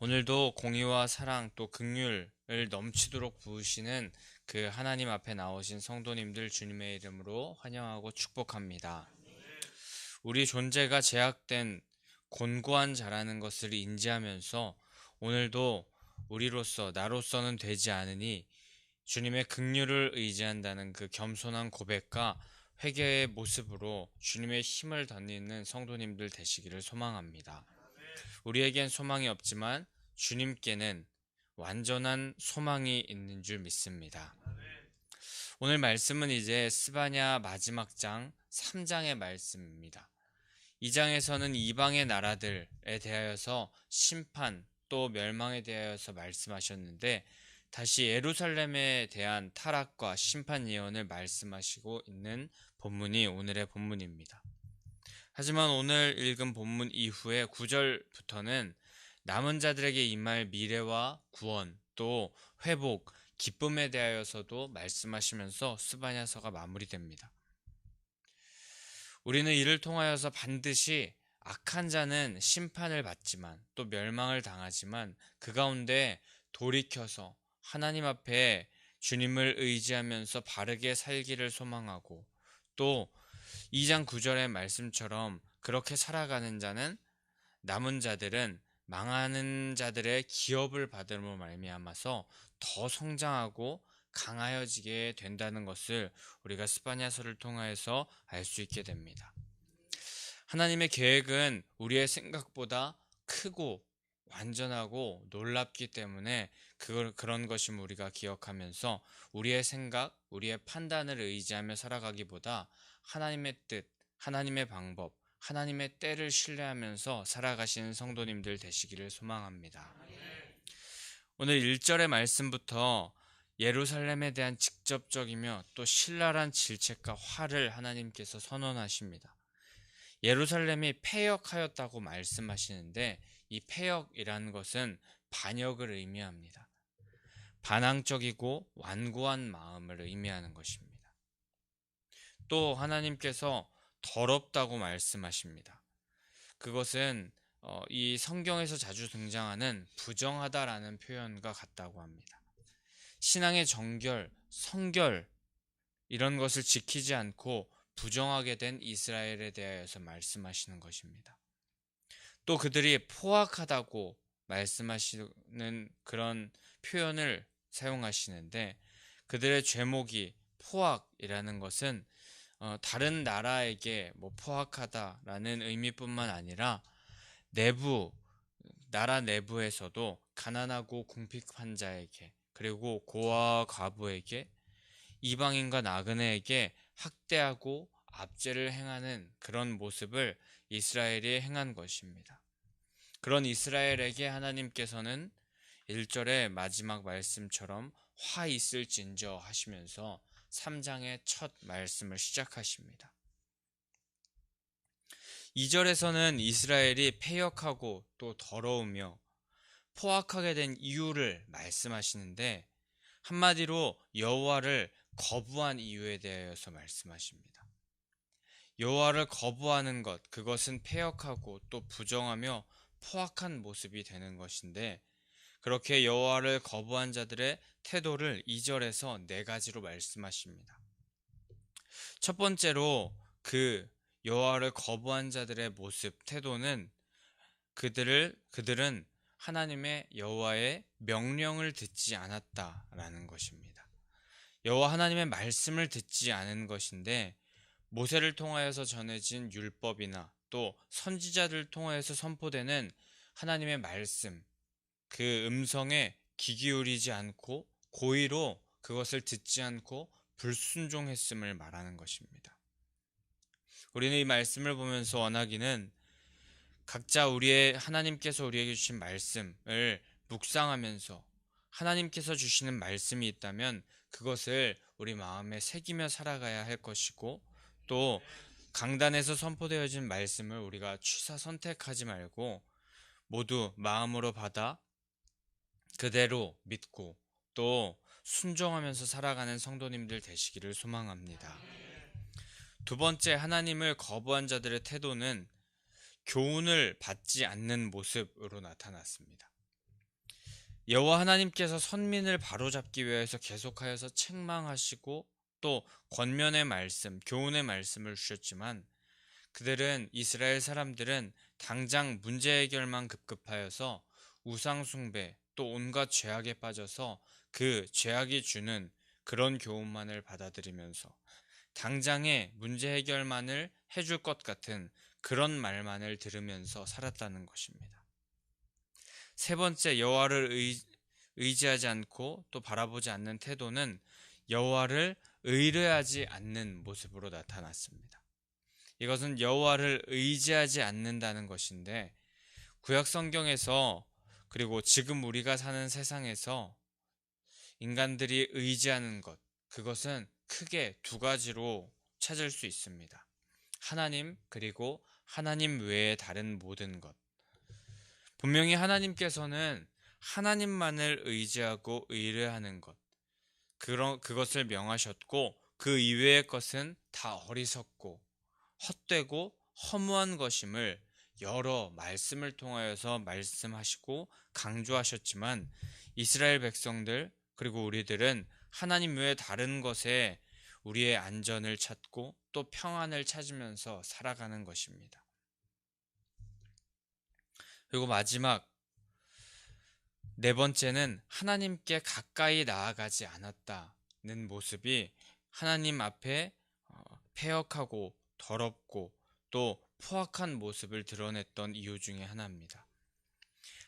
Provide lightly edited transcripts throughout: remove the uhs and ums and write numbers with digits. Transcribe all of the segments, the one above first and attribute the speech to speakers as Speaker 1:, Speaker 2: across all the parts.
Speaker 1: 오늘도 공의와 사랑 또 긍휼을 넘치도록 부으시는 그 하나님 앞에 나오신 성도님들 주님의 이름으로 환영하고 축복합니다. 우리 존재가 제약된 곤고한 자라는 것을 인지하면서 오늘도 우리로서 나로서는 되지 않으니 주님의 긍휼을 의지한다는 그 겸손한 고백과 회개의 모습으로 주님의 힘을 덧입는 성도님들 되시기를 소망합니다. 우리에겐 소망이 없지만 주님께는 완전한 소망이 있는 줄 믿습니다. 오늘 말씀은 이제 스바냐 마지막 장 3장의 말씀입니다. 이 장에서는 이방의 나라들에 대하여서 심판 또 멸망에 대하여서 말씀하셨는데 다시 예루살렘에 대한 타락과 심판 예언을 말씀하시고 있는 본문이 오늘의 본문입니다. 하지만 오늘 읽은 본문 이후에 9절부터는 남은 자들에게 임할 미래와 구원, 또 회복, 기쁨에 대하여서도 말씀하시면서 스바냐서가 마무리됩니다. 우리는 이를 통하여서 반드시 악한 자는 심판을 받지만 또 멸망을 당하지만 그 가운데 돌이켜서 하나님 앞에 주님을 의지하면서 바르게 살기를 소망하고 또 2장 9절의 말씀처럼 그렇게 살아가는 자는 남은 자들은 망하는 자들의 기업을 받음으로 말미암아서 더 성장하고 강하여지게 된다는 것을 우리가 스바냐서를 통하여서 알 수 있게 됩니다. 하나님의 계획은 우리의 생각보다 크고 완전하고 놀랍기 때문에 그런 것임을 우리가 기억하면서 우리의 생각, 우리의 판단을 의지하며 살아가기보다 하나님의 뜻, 하나님의 방법, 하나님의 때를 신뢰하면서 살아가시는 성도님들 되시기를 소망합니다. 오늘 1절의 말씀부터 예루살렘에 대한 직접적이며 또 신랄한 질책과 화를 하나님께서 선언하십니다. 예루살렘이 패역하였다고 말씀하시는데 이 패역이라는 것은 반역을 의미합니다. 반항적이고 완고한 마음을 의미하는 것입니다. 또 하나님께서 더럽다고 말씀하십니다. 그것은 이 성경에서 자주 등장하는 부정하다라는 표현과 같다고 합니다. 신앙의 정결, 성결 이런 것을 지키지 않고 부정하게 된 이스라엘에 대하여서 말씀하시는 것입니다. 또 그들이 포악하다고 말씀하시는 그런 표현을 사용하시는데 그들의 죄목이 포악이라는 것은 다른 나라에게 포악하다라는 의미뿐만 아니라 나라 내부에서도 가난하고 궁핍한 자에게 그리고 고아와 과부에게 이방인과 나그네에게 학대하고 압제를 행하는 그런 모습을 이스라엘이 행한 것입니다. 그런 이스라엘에게 하나님께서는 1절의 마지막 말씀처럼 화 있을진저 하시면서 3장의 첫 말씀을 시작하십니다. 2절에서는 이스라엘이 패역하고 또 더러우며 포악하게 된 이유를 말씀하시는데 한마디로 여호와를 거부한 이유에 대하여서 말씀하십니다. 여호와를 거부하는 것, 그것은 패역하고 또 부정하며 포악한 모습이 되는 것인데 그렇게 여호와를 거부한 자들의 태도를 2절에서 4가지로 말씀하십니다. 첫 번째로 그 여호와를 거부한 자들의 모습, 태도는 그들은 하나님의 여호와의 명령을 듣지 않았다라는 것입니다. 여호와 하나님의 말씀을 듣지 않은 것인데 모세를 통하여서 전해진 율법이나 또 선지자들을 통하여서 선포되는 하나님의 말씀, 그 음성에 귀 기울이지 않고 고의로 그것을 듣지 않고 불순종했음을 말하는 것입니다. 우리는 이 말씀을 보면서 원하기는 각자 하나님께서 우리에게 주신 말씀을 묵상하면서 하나님께서 주시는 말씀이 있다면 그것을 우리 마음에 새기며 살아가야 할 것이고 또 강단에서 선포되어진 말씀을 우리가 취사 선택하지 말고 모두 마음으로 받아 그대로 믿고 또 순종하면서 살아가는 성도님들 되시기를 소망합니다. 두 번째, 하나님을 거부한 자들의 태도는 교훈을 받지 않는 모습으로 나타났습니다. 여호와 하나님께서 선민을 바로잡기 위해서 계속하여서 책망하시고 또 권면의 말씀, 교훈의 말씀을 주셨지만 그들은 이스라엘 사람들은 당장 문제 해결만 급급하여서 우상 숭배 또 온갖 죄악에 빠져서 그 죄악이 주는 그런 교훈만을 받아들이면서 당장의 문제 해결만을 해줄 것 같은 그런 말만을 들으면서 살았다는 것입니다. 세 번째, 여호와를 의지하지 않고 또 바라보지 않는 태도는 여호와를 의뢰하지 않는 모습으로 나타났습니다. 이것은 여호와를 의지하지 않는다는 것인데 구약 성경에서 그리고 지금 우리가 사는 세상에서 인간들이 의지하는 것, 그것은 크게 두 가지로 찾을 수 있습니다. 하나님 그리고 하나님 외의 다른 모든 것. 분명히 하나님께서는 하나님만을 의지하고 의뢰하는 것, 그것을 명하셨고 그 이외의 것은 다 어리석고 헛되고 허무한 것임을 여러 말씀을 통하여서 말씀하시고 강조하셨지만 이스라엘 백성들 그리고 우리들은 하나님 외에 다른 것에 우리의 안전을 찾고 또 평안을 찾으면서 살아가는 것입니다. 그리고 마지막 네 번째는 하나님께 가까이 나아가지 않았다는 모습이 하나님 앞에 패역하고 더럽고 또 포악한 모습을 드러냈던 이유 중에 하나입니다.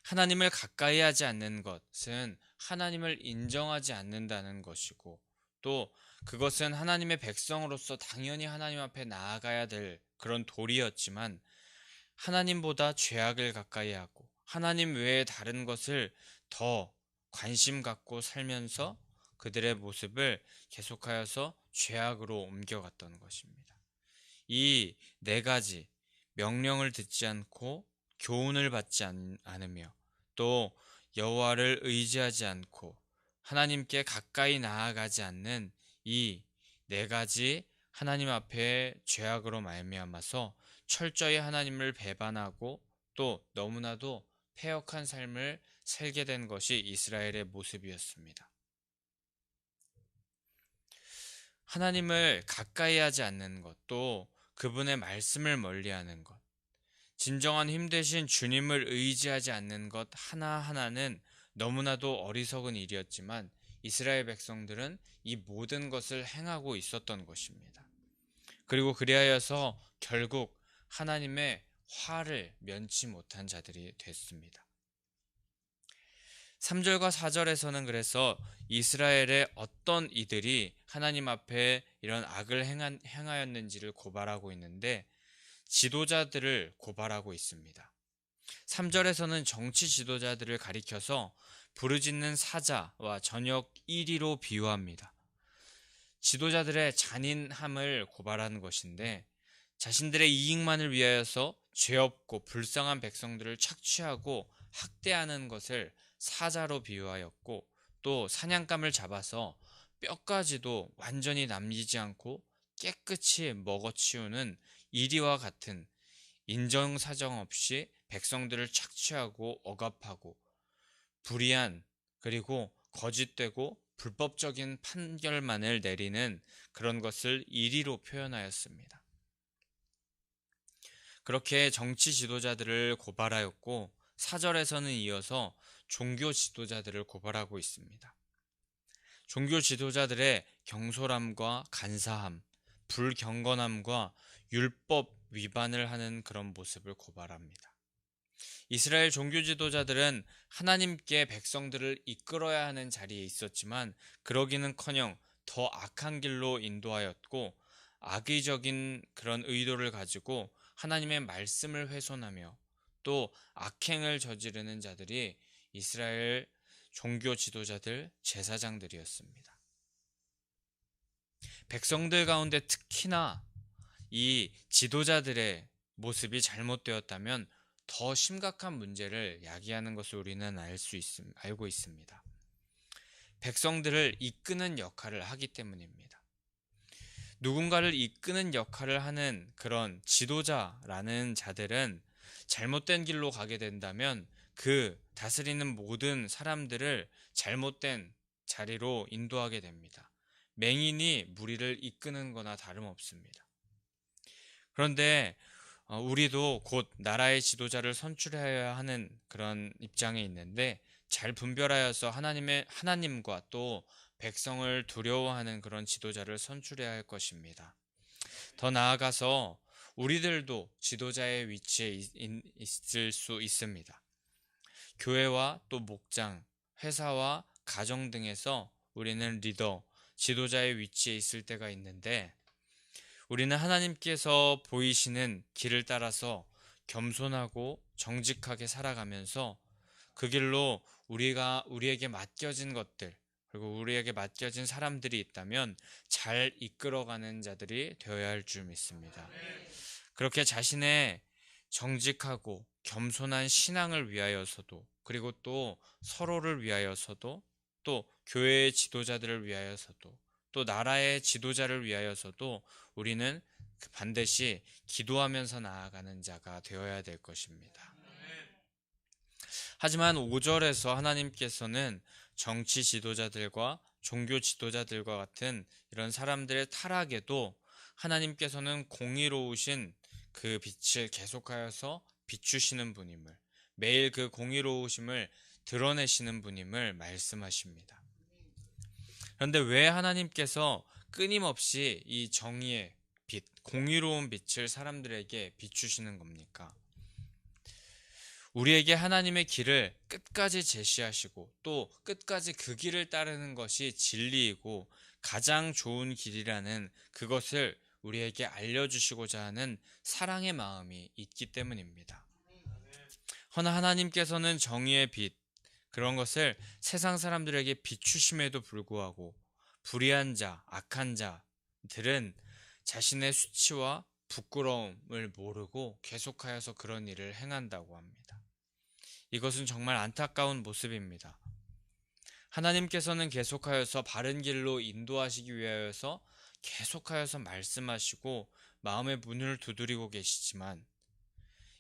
Speaker 1: 하나님을 가까이 하지 않는 것은 하나님을 인정하지 않는다는 것이고 또 그것은 하나님의 백성으로서 당연히 하나님 앞에 나아가야 될 그런 도리였지만 하나님보다 죄악을 가까이 하고 하나님 외에 다른 것을 더 관심 갖고 살면서 그들의 모습을 계속하여서 죄악으로 옮겨갔던 것입니다. 이 네 가지 명령을 듣지 않고 교훈을 받지 않으며 또 여호와를 의지하지 않고 하나님께 가까이 나아가지 않는 이 네 가지 하나님 앞에 죄악으로 말미암아서 철저히 하나님을 배반하고 또 너무나도 패역한 삶을 살게 된 것이 이스라엘의 모습이었습니다. 하나님을 가까이 하지 않는 것, 또 그분의 말씀을 멀리하는 것, 진정한 힘 대신 주님을 의지하지 않는 것 하나하나는 너무나도 어리석은 일이었지만 이스라엘 백성들은 이 모든 것을 행하고 있었던 것입니다. 그리고 그리하여서 결국 하나님의 화를 면치 못한 자들이 됐습니다. 3절과 4절에서는 그래서 이스라엘의 어떤 이들이 하나님 앞에 이런 악을 행하였는지를 고발하고 있는데 지도자들을 고발하고 있습니다. 3절에서는 정치 지도자들을 가리켜서 부르짖는 사자와 저녁 1위로 비유합니다. 지도자들의 잔인함을 고발하는 것인데 자신들의 이익만을 위하여서 죄 없고 불쌍한 백성들을 착취하고 학대하는 것을 사자로 비유하였고 또 사냥감을 잡아서 뼈까지도 완전히 남기지 않고 깨끗이 먹어치우는 이리와 같은 인정사정 없이 백성들을 착취하고 억압하고 불의한 그리고 거짓되고 불법적인 판결만을 내리는 그런 것을 이리로 표현하였습니다. 그렇게 정치 지도자들을 고발하였고 4절에서는 이어서 종교 지도자들을 고발하고 있습니다. 종교 지도자들의 경솔함과 간사함, 불경건함과 율법 위반을 하는 그런 모습을 고발합니다. 이스라엘 종교 지도자들은 하나님께 백성들을 이끌어야 하는 자리에 있었지만 그러기는커녕 더 악한 길로 인도하였고 악의적인 그런 의도를 가지고 하나님의 말씀을 훼손하며 또 악행을 저지르는 자들이 이스라엘 종교 지도자들, 제사장들이었습니다. 백성들 가운데 특히나 이 지도자들의 모습이 잘못되었다면 더 심각한 문제를 야기하는 것을 우리는 알고 있습니다. 백성들을 이끄는 역할을 하기 때문입니다. 누군가를 이끄는 역할을 하는 그런 지도자라는 자들은 잘못된 길로 가게 된다면 그 다스리는 모든 사람들을 잘못된 자리로 인도하게 됩니다. 맹인이 무리를 이끄는 거나 다름없습니다. 그런데 우리도 곧 나라의 지도자를 선출해야 하는 그런 입장에 있는데, 잘 분별하여서 하나님과 또 백성을 두려워하는 그런 지도자를 선출해야 할 것입니다. 더 나아가서 우리들도 지도자의 위치에 있을 수 있습니다. 교회와 또 목장, 회사와 가정 등에서 우리는 리더, 지도자의 위치에 있을 때가 있는데, 우리는 하나님께서 보이시는 길을 따라서 겸손하고 정직하게 살아가면서 그 길로 우리에게 맡겨진 것들, 그리고 우리에게 맡겨진 사람들이 있다면 잘 이끌어가는 자들이 되어야 할 줄 믿습니다. 그렇게 자신의 정직하고 겸손한 신앙을 위하여서도, 그리고 또 서로를 위하여서도, 또 교회의 지도자들을 위하여서도, 또 나라의 지도자를 위하여서도 우리는 반드시 기도하면서 나아가는 자가 되어야 될 것입니다. 하지만 5절에서 하나님께서는 정치 지도자들과 종교 지도자들과 같은 이런 사람들의 타락에도 하나님께서는 공의로우신 그 빛을 계속하여서 비추시는 분임을, 매일 그 공의로우심을 드러내시는 분임을 말씀하십니다. 그런데 왜 하나님께서 끊임없이 이 정의의 빛, 공의로운 빛을 사람들에게 비추시는 겁니까? 우리에게 하나님의 길을 끝까지 제시하시고 또 끝까지 그 길을 따르는 것이 진리이고 가장 좋은 길이라는 그것을 우리에게 알려주시고자 하는 사랑의 마음이 있기 때문입니다. 허나 하나님께서는 정의의 빛, 그런 것을 세상 사람들에게 비추심에도 불구하고 불의한 자, 악한 자들은 자신의 수치와 부끄러움을 모르고 계속하여서 그런 일을 행한다고 합니다. 이것은 정말 안타까운 모습입니다. 하나님께서는 계속하여서 바른 길로 인도하시기 위하여서 계속하여서 말씀하시고 마음의 문을 두드리고 계시지만,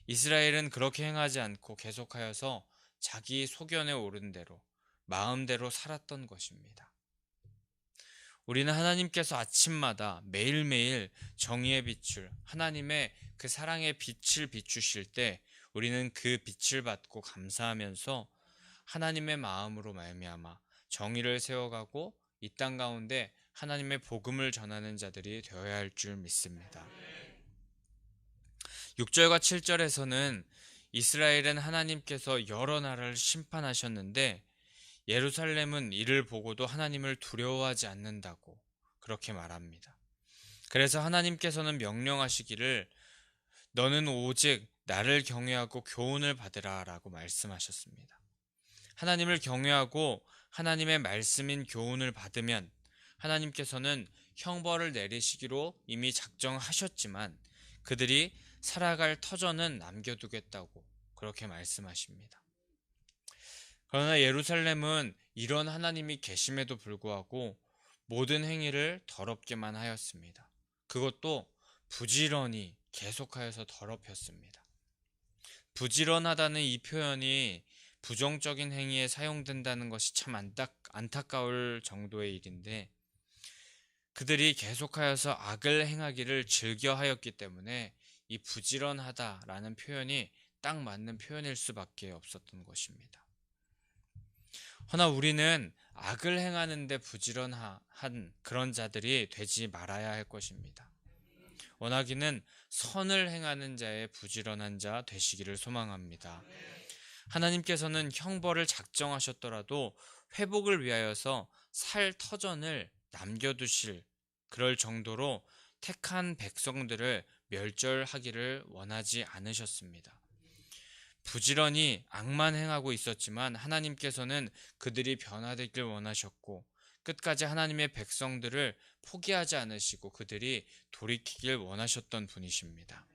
Speaker 1: 이스라엘은 그렇게 행하지 않고 계속하여서 자기 소견에 오른 대로 마음대로 살았던 것입니다. 우리는 하나님께서 아침마다 매일매일 정의의 빛을, 하나님의 그 사랑의 빛을 비추실 때 우리는 그 빛을 받고 감사하면서 하나님의 마음으로 말미암아 정의를 세워가고 이 땅 가운데 하나님의 복음을 전하는 자들이 되어야 할 줄 믿습니다. 6절과 7절에서는 이스라엘은 하나님께서 여러 나라를 심판하셨는데 예루살렘은 이를 보고도 하나님을 두려워하지 않는다고 그렇게 말합니다. 그래서 하나님께서는 명령하시기를 너는 오직 나를 경외하고 교훈을 받으라 라고 말씀하셨습니다. 하나님을 경외하고 하나님의 말씀인 교훈을 받으면 하나님께서는 형벌을 내리시기로 이미 작정하셨지만 그들이 살아갈 터전은 남겨두겠다고 그렇게 말씀하십니다. 그러나 예루살렘은 이런 하나님이 계심에도 불구하고 모든 행위를 더럽게만 하였습니다. 그것도 부지런히 계속하여서 더럽혔습니다. 부지런하다는 이 표현이 부정적인 행위에 사용된다는 것이 참 안타까울 정도의 일인데, 그들이 계속하여서 악을 행하기를 즐겨하였기 때문에 이 부지런하다라는 표현이 딱 맞는 표현일 수밖에 없었던 것입니다. 허나 우리는 악을 행하는데 부지런한 그런 자들이 되지 말아야 할 것입니다. 원하기는 선을 행하는 자의 부지런한 자 되시기를 소망합니다. 하나님께서는 형벌을 작정하셨더라도 회복을 위하여서 살 터전을 남겨두실 그럴 정도로 택한 백성들을 멸절하기를 원하지 않으셨습니다. 부지런히 악만 행하고 있었지만 하나님께서는 그들이 변화되길 원하셨고 끝까지 하나님의 백성들을 포기하지 않으시고 그들이 돌이키길 원하셨던 분이십니다.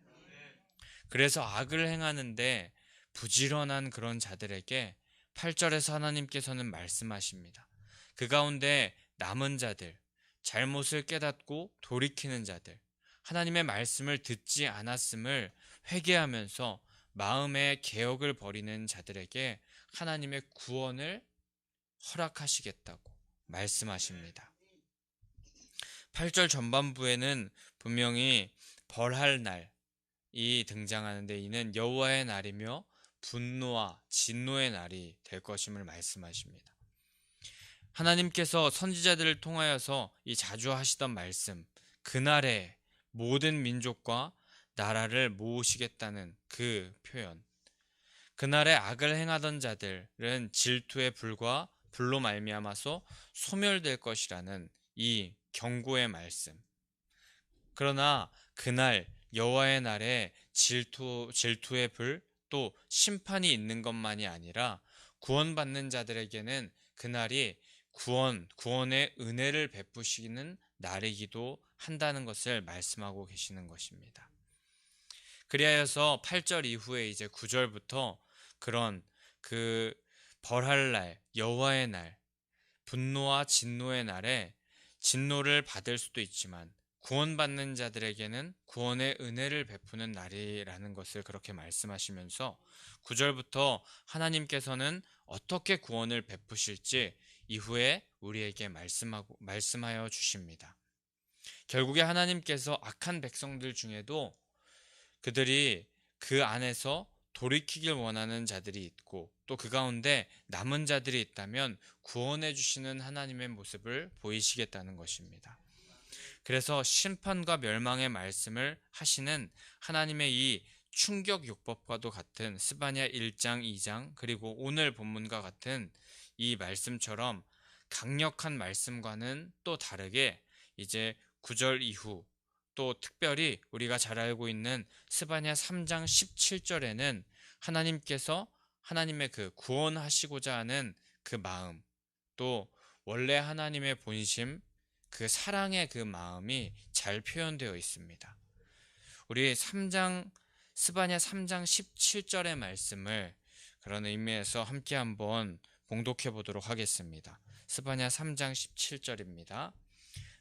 Speaker 1: 그래서 악을 행하는데 부지런한 그런 자들에게 8절에서 하나님께서는 말씀하십니다. 그 가운데 남은 자들, 잘못을 깨닫고 돌이키는 자들, 하나님의 말씀을 듣지 않았음을 회개하면서 마음의 개혁을 벌이는 자들에게 하나님의 구원을 허락하시겠다고 말씀하십니다. 8절 전반부에는 분명히 벌할 날이 등장하는데 이는 여호와의 날이며 분노와 진노의 날이 될 것임을 말씀하십니다. 하나님께서 선지자들을 통하여서 이 자주 하시던 말씀, 그날에 모든 민족과 나라를 모으시겠다는 그 표현, 그날에 악을 행하던 자들은 질투의 불로 말미암아서 소멸될 것이라는 이 경고의 말씀. 그러나 그날 여호와의 날에 질투의 불, 또 심판이 있는 것만이 아니라 구원받는 자들에게는 그날이 구원의 은혜를 베푸시는 날이기도 한다는 것을 말씀하고 계시는 것입니다. 그리하여서 8절 이후에 이제 9절부터 그런 그 벌할 날, 여호와의 날, 분노와 진노의 날에 진노를 받을 수도 있지만 구원받는 자들에게는 구원의 은혜를 베푸는 날이라는 것을 그렇게 말씀하시면서 9절부터 하나님께서는 어떻게 구원을 베푸실지 이후에 우리에게 말씀하여 주십니다. 결국에 하나님께서 악한 백성들 중에도 그들이 그 안에서 돌이키길 원하는 자들이 있고 또 그 가운데 남은 자들이 있다면 구원해 주시는 하나님의 모습을 보이시겠다는 것입니다. 그래서 심판과 멸망의 말씀을 하시는 하나님의 이 충격 율법과도 같은 스바냐 1장, 2장 그리고 오늘 본문과 같은 이 말씀처럼 강력한 말씀과는 또 다르게 이제 9절 이후 또 특별히 우리가 잘 알고 있는 스바냐 3장 17절에는 하나님께서 하나님의 그 구원하시고자 하는 그 마음, 또 원래 하나님의 본심, 그 사랑의 그 마음이 잘 표현되어 있습니다. 우리 스바냐 3장 17절의 말씀을 그런 의미에서 함께 한번 봉독해 보도록 하겠습니다. 스바냐 3장 17절입니다.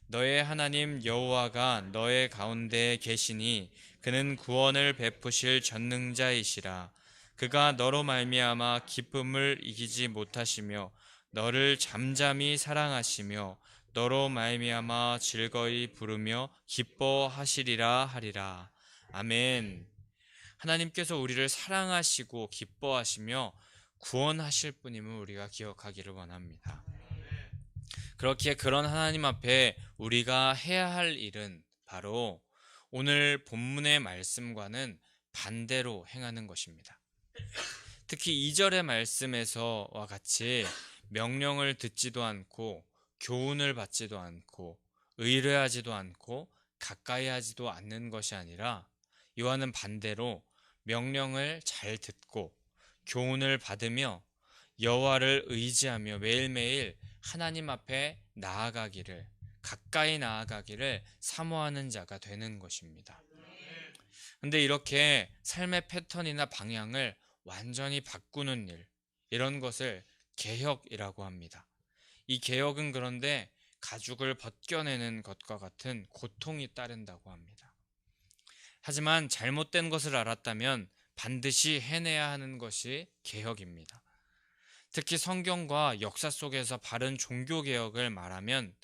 Speaker 1: 너의 하나님 여호와가 너의 가운데에 계시니 그는 구원을 베푸실 전능자이시라. 그가 너로 말미암아 기쁨을 이기지 못하시며 너를 잠잠히 사랑하시며 너로 말미암아 즐거이 부르며 기뻐하시리라 하리라. 아멘. 하나님께서 우리를 사랑하시고 기뻐하시며 구원하실 분임을 우리가 기억하기를 원합니다. 그렇기에 그런 하나님 앞에 우리가 해야 할 일은 바로 오늘 본문의 말씀과는 반대로 행하는 것입니다. 특히 2절의 말씀에서와 같이 명령을 듣지도 않고 교훈을 받지도 않고 의뢰하지도 않고 가까이 하지도 않는 것이 아니라 이와는 반대로 명령을 잘 듣고 교훈을 받으며 여호와를 의지하며 매일매일 하나님 앞에 가까이 나아가기를 사모하는 자가 되는 것입니다. 근데 이렇게 삶의 패턴이나 방향을 완전히 바꾸는 일, 이런 것을 개혁이라고 합니다. 이 개혁은 그런데 가죽을 벗겨내는 것과 같은 고통이 따른다고 합니다. 하지만 잘못된 것을 알았다면 반드시 해내야 하는 것이 개혁입니다. 특히 성경과 역사 속에서 바른 종교개혁을 말하면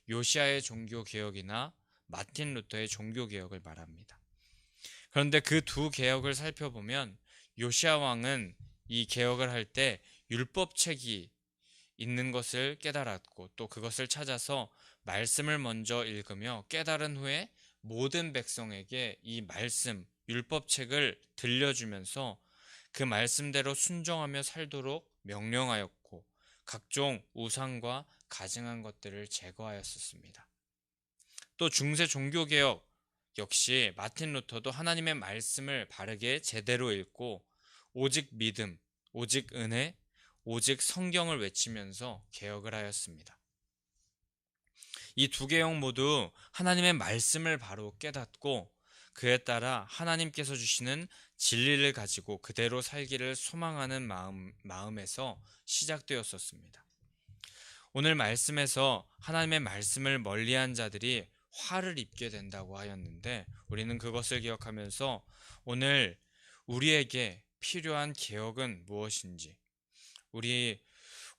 Speaker 1: 요시아의 종교개혁이나 마틴 루터의 종교개혁을 말합니다. 그런데 그 두 개혁을 살펴보면 요시아 왕은 이 개혁을 할 때 율법책이 있는 것을 깨달았고 또 그것을 찾아서 말씀을 먼저 읽으며 깨달은 후에 모든 백성에게 이 말씀, 율법책을 들려주면서 그 말씀대로 순종하며 살도록 명령하였고 각종 우상과 가증한 것들을 제거하였었습니다. 또 중세 종교개혁 역시 마틴 루터도 하나님의 말씀을 바르게 제대로 읽고 오직 믿음, 오직 은혜, 오직 성경을 외치면서 개혁을 하였습니다. 이 두 개혁 모두 하나님의 말씀을 바로 깨닫고 그에 따라 하나님께서 주시는 진리를 가지고 그대로 살기를 소망하는 마음에서 시작되었었습니다. 오늘 말씀에서 하나님의 말씀을 멀리한 자들이 화를 입게 된다고 하였는데 우리는 그것을 기억하면서 오늘 우리에게 필요한 개혁은 무엇인지, 우리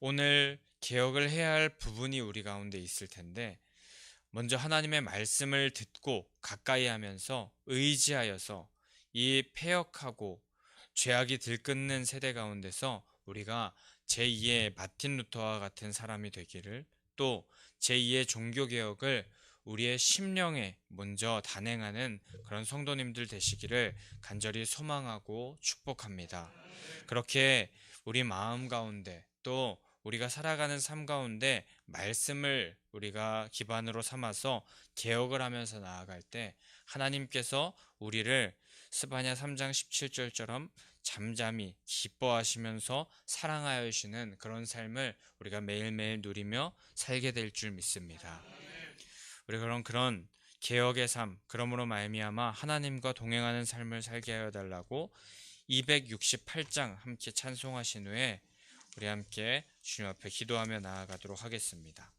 Speaker 1: 오늘 개혁을 해야 할 부분이 우리 가운데 있을 텐데, 먼저 하나님의 말씀을 듣고 가까이 하면서 의지하여서 이 패역하고 죄악이 들끓는 세대 가운데서 우리가 제2의 마틴 루터와 같은 사람이 되기를, 또 제2의 종교개혁을 우리의 심령에 먼저 단행하는 그런 성도님들 되시기를 간절히 소망하고 축복합니다. 그렇게 우리 마음 가운데 또 우리가 살아가는 삶 가운데 말씀을 우리가 기반으로 삼아서 개혁을 하면서 나아갈 때 하나님께서 우리를 스바냐 3장 17절처럼 잠잠히 기뻐하시면서 사랑하여 주시는 그런 삶을 우리가 매일매일 누리며 살게 될 줄 믿습니다. 우리 그런 개혁의 삶, 그러므로 말미암아 하나님과 동행하는 삶을 살게 하여 달라고 268장 함께 찬송하신 후에 우리 함께 주님 앞에 기도하며 나아가도록 하겠습니다.